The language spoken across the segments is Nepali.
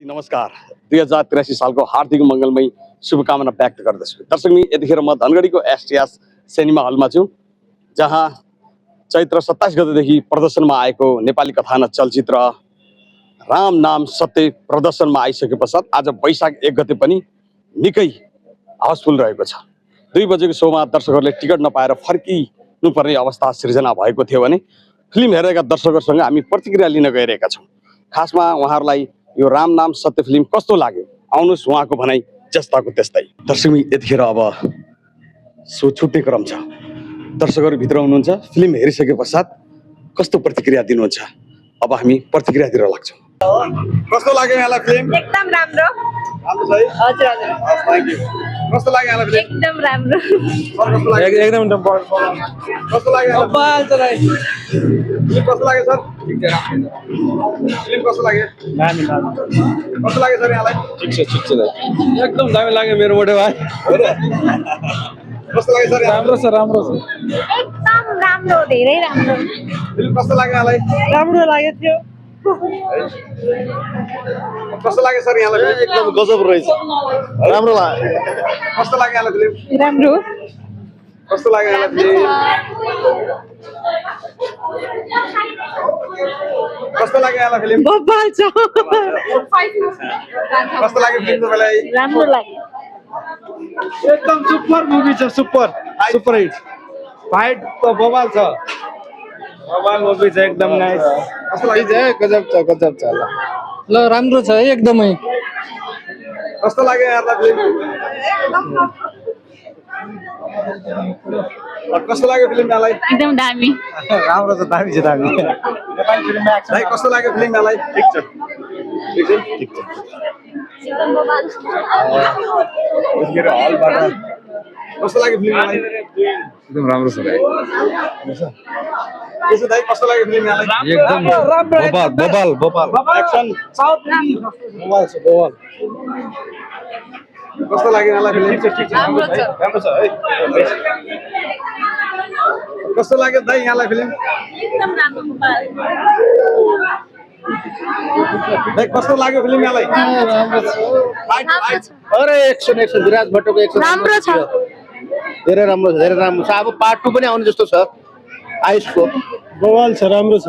नमस्कार 2083 सालको हार्दिक मङ्गलमय शुभकामना व्यक्त गर्दछु। दर्शक यतिखेर म धनगढीको एसटीएस सिनेमा हलमा छु, जहाँ चैत्र 27 गतेदेखि प्रदर्शनमा आएको नेपाली कथानक चलचित्र राम नाम सत्य प्रदर्शनमा आइसके पश्चात आज वैशाख 1 गते पनि निकै हाउसफुल रहेको छ। 2 बजेको सोमा दर्शकहरूले टिकट नपाएर फर्किनुपर्ने अवस्था सिर्जना भएको थियो भने फिल्म हेरेका दर्शकहरूसँग हामी प्रतिक्रिया लिन गइरहेका छौँ। खासमा उहाँहरूलाई यो राम नाम सत्य फिल्म कस्तो लाग्यो, आउनुहोस् उहाँको भनाइ जस्ताको त्यस्तै। दर्शक यतिखेर अब सो छुट्ने क्रम छ। दर्शकहरू भित्र हुनुहुन्छ, फिल्म हेरिसके पश्चात कस्तो प्रतिक्रिया दिनुहुन्छ, अब हामी प्रतिक्रियातिर लाग्छौँ। कस्तो लाग्यो यहाँलाई फिल्म? एकदम राम्रो। राम्रो छ है? हजुर हजुर। Thank you. कस्तो लाग्यो यहाँलाई फिल्म? एकदम राम्रो। कस्तो लाग्यो? एकदम कस्तो लाग्यो? बबाल छ दाइ। फिल्म कस्तो लाग्यो सर? ठिक छ। फिल्म कस्तो लाग्यो? दामी दामी। कस्तो लाग्यो सर यहाँलाई? ठिक छ दाइ। एकदम दामी लाग्यो मेरो मोटे भाइ। कस्तो लाग्यो सर? राम्रो छ राम्रो छ। एकदम राम्रो, धेरै राम्रो। फिल्म कस्तो लाग्यो यहाँलाई? राम्रो लाग्यो थियो। कस्तो लाग्यो सर यहाँलाई? एकदम गजब रहेछ। राम्रो लाग्यो। कस्तो लाग्यो यहाँलाई फिल्म? राम्रो। कस्तो लाग्यो यहाँलाई फिल्म? कस्तो लाग्यो यहाँलाई फिल्म? बब्बाल छ। कस्तो लाग्यो फिल्म तपाईँलाई? राम्रो लाग्यो। एकदम सुपर मुभी छ, सुपर हिट। फाइट त बबाल छ। बबाल मुभी छ एकदम नाइस। कस्तो लाग्यो? गजब छ ल राम्रो छ है एकदमै। कस्तो लाग्यो यहाँलाई फिल्म? कस्तो लाग्यो फिल्म यहाँलाई? एकदम दामी। राम्रो छ, दामी छ दामी। नेपाली फिल्ममा एक्सन भाइ कस्तो लाग्यो फिल्म यहाँलाई? ठिक छ। ठिक छ। एकदम बब्बाल। यतिखेर हलबाट कस्तो लाग्यो फिल्म यहाँलाई? एकदम राम्रो छ भाइ। यसो दाइ कस्तो लाग्यो फिल्म यहाँलाई? एकदम बबाल। एक्सन बबाल छ बबाल। कस्तो लाग्यो यहाँलाई फिल्म? राम्रो छ। राम्रो छ है। कस्तो लाग्यो दाइ यहाँलाई फिल्म? एकदम राम्रो बब्बाल। दाइ कस्तो लाग्यो फिल्म यहाँलाई? राम्रो छ। अरे एक्सन विराज भट्टको एक्सन राम्रो छ। धेरै राम्रो छ। अब पार्ट 2 पनि आउने जस्तो छ आइसको। बबाल छ, राम्रो छ।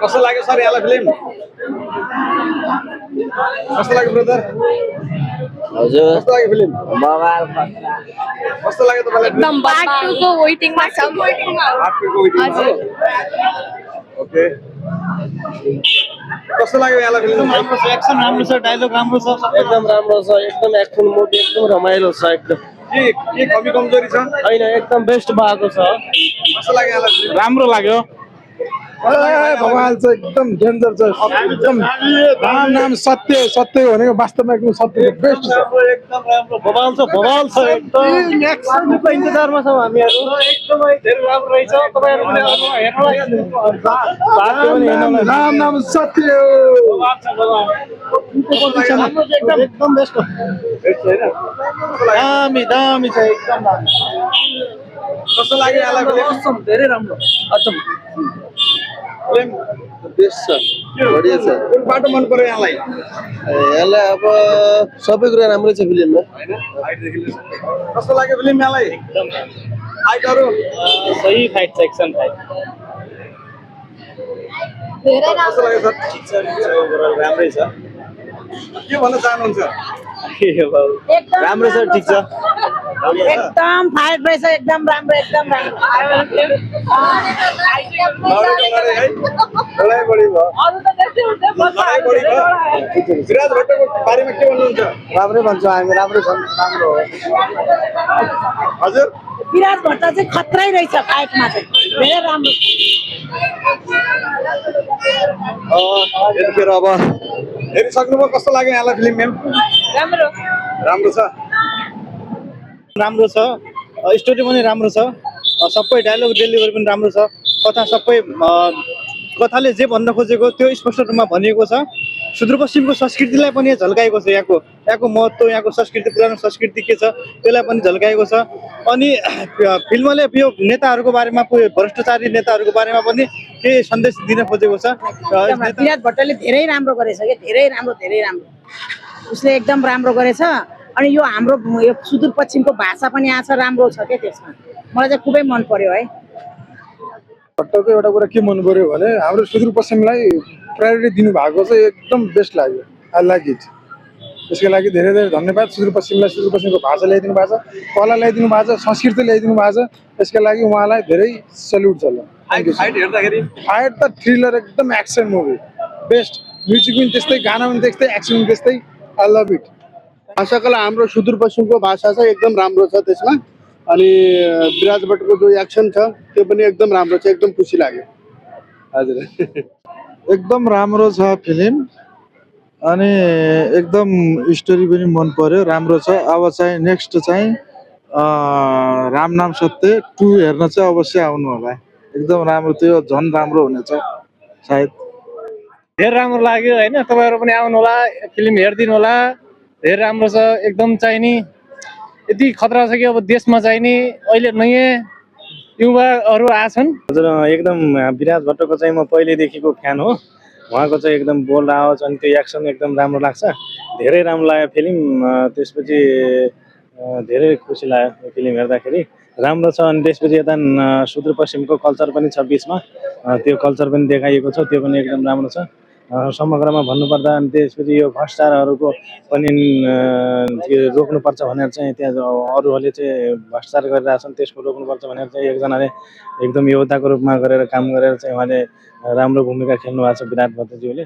कस्तो लाग्यो सर यहाँलाई फिल्म? कस्तो लाग्यो ब्रदर? हजुर कस्तो लाग्यो फिल्म? बबाल कस्तो लाग्यो तपाईँलाई? एकदम पार्ट 2 को वेटिङमा छ। आठको वेटिङ छ। ओके। कस्तो लाग्यो यहाँलाई फिल्म? राम्रो छ, एक्सन राम्रो छ, डायलग राम्रो छ। एकदम राम्रो छ। एकदम एक्सन मुभी एकदम रमाइलो छ एकदम। के कमी कमजोरी छ? होइन एकदम बेस्ट भएको छ। कस्तो लाग्यो यहाँलाई फिल्म? राम्रो लाग्यो। भगवान छ, एकदम डेन्जर छ। एकदम राम नाम सत्य भनेको वास्तवमा एकदम सत्य बेस्ट छ। एकदम राम्रो बबाल छ एकदम। एक्सनको इन्तजारमा छौँ हामीहरू। एकदमै धेरै राम्रो रहेछ। तपाईँहरू पनि हेर्नलाई राम नाम सत्य बबाल छ बबाल। एकदम बेस्ट हो। दामी छ एकदम दामी। कस्तो लाग्यो यहाँलाई फिल्म? धेरै राम्रो एकदम। फिल्म बेस्ट छ, बढिया छ। कुन बाटो मन पर्यो यहाँलाई? यसलाई अब सबै कुरा राम्रै छ फिल्ममा। कस्तो लाग्यो फिल्म यहाँलाई? फाइटहरू सही फाइट छ, एक्सन फाइट। धेरै कस्तो राम्रो। लाग्यो सर? ठिक छ, ओभरअल राम्रै छ। के भन्न चाहनुहुन्छ? एकदम राम्रो छ, ठिक छ। एकदम फाइट रहेछ, एकदम राम्रो, एकदम राम्रो। लडाइ है? लडाइ बढी भयो। अरू त त्यस्तै हुन्छ, लडाइ बढी भयो। विराज भट्टको बारेमा के भन्नुहुन्छ? राम्रै भन्छौँ हामी, राम्रो छ, राम्रो हो। हजुर विराज भट्ट चाहिँ खत्रै रहेछ फाइटमा चाहिँ, धेरै राम्रो। यतिखेर अब हेरिसक्नुभयो। कस्तो लाग्यो यहाँलाई फिल्म म्याम? राम्रो। राम्रो छ। राम्रो छ, स्टोरी पनि राम्रो छ, सबै डायलग डेलिभरी पनि राम्रो छ। कथा सबै कथाले जे भन्न खोजेको त्यो स्पष्ट रूपमा भनिएको छ। सुदूरपश्चिमको संस्कृतिलाई पनि झल्काएको छ। यहाँको महत्त्व, यहाँको संस्कृति, पुरानो संस्कृति के छ त्यसलाई पनि झल्काएको छ। अनि फिल्मले यो नेताहरूको बारेमा, भ्रष्टाचारी नेताहरूको बारेमा पनि केही सन्देश दिन खोजेको छ। विराट भट्टले धेरै राम्रो गरेछ के, धेरै राम्रो उसले एकदम राम्रो गरेछ। अनि यो हाम्रो यो सुदूरपश्चिमको भाषा पनि आछ राम्रो छ के त्यसमा, मलाई चाहिँ खुबै मन पर्यो है। भट्टको एउटा कुरा के मन पर्यो भने हाम्रो सुदूरपश्चिमलाई प्रायोरिटी दिनुभएको चाहिँ एकदम बेस्ट लाग्यो। I like it. त्यसको लागि धेरै धेरै धन्यवाद सुदूरपश्चिमलाई। सुदूरपश्चिमको भाषा ल्याइदिनु भएको छ, कला ल्याइदिनु भएको छ, संस्कृति ल्याइदिनु भएको छ। त्यसको लागि उहाँलाई धेरै सल्युट छ। फाइट त थ्रिलर एकदम एक्सन मुभी बेस्ट। म्युजिक पनि त्यस्तै, गाना पनि त्यस्तै, एक्सन पनि त्यस्तै। I love it. भाषाकला हाम्रो सुदूरपश्चिमको भाषा चाहिँ एकदम राम्रो छ त्यसमा। अनि विराज भट्टको जो एक्सन छ त्यो पनि एकदम राम्रो छ, एकदम खुसी लाग्यो। हजुर एकदम राम्रो छ फिल्म अनि एकदम स्टोरी पनि मन पर्यो, राम्रो छ। अब चाहिँ नेक्स्ट चाहिँ राम नाम सत्य 2 हेर्न चाहिँ अवश्य आउनु होला। एकदम राम्रो, त्यो झन् राम्रो हुनेछ सायद। धेरै राम्रो लाग्यो होइन, तपाईँहरू पनि आउनु होला, फिल्म हेरिदिनु होला। धेरै राम्रो छ, एकदम चाहिने यति खतरा छ कि अब देशमा चाहिने अहिले नयाँ युवाहरू आछन्। हजुर एकदम विराज भट्टको चाहिँ म पहिलेदेखिको फ्यान हो। उहाँको चाहिँ एकदम बोल्ड आवाज अनि त्यो एक्सन एकदम राम्रो लाग्छ। धेरै राम्रो लाग्यो फिल्म। त्यसपछि धेरै खुसी लाग्यो यो फिल्म हेर्दाखेरि, राम्रो छ। अनि त्यसपछि यता सुदूरपश्चिमको कल्चर पनि छ बिचमा, त्यो कल्चर पनि देखाइएको छ, त्यो पनि एकदम राम्रो छ समग्रमा भन्नुपर्दा। अनि त्यसपछि यो भ्रष्टाचारहरूको पनि रोक्नुपर्छ भनेर चाहिँ त्यहाँ अरूहरूले चाहिँ भ्रष्टाचार गरिरहेछन्, त्यसको रोक्नुपर्छ भनेर चाहिँ एकजनाले एकदम योद्धाको रूपमा गरेर काम गरेर चाहिँ उहाँले राम्रो भूमिका खेल्नु भएको छ विराट भट्टज्यूले।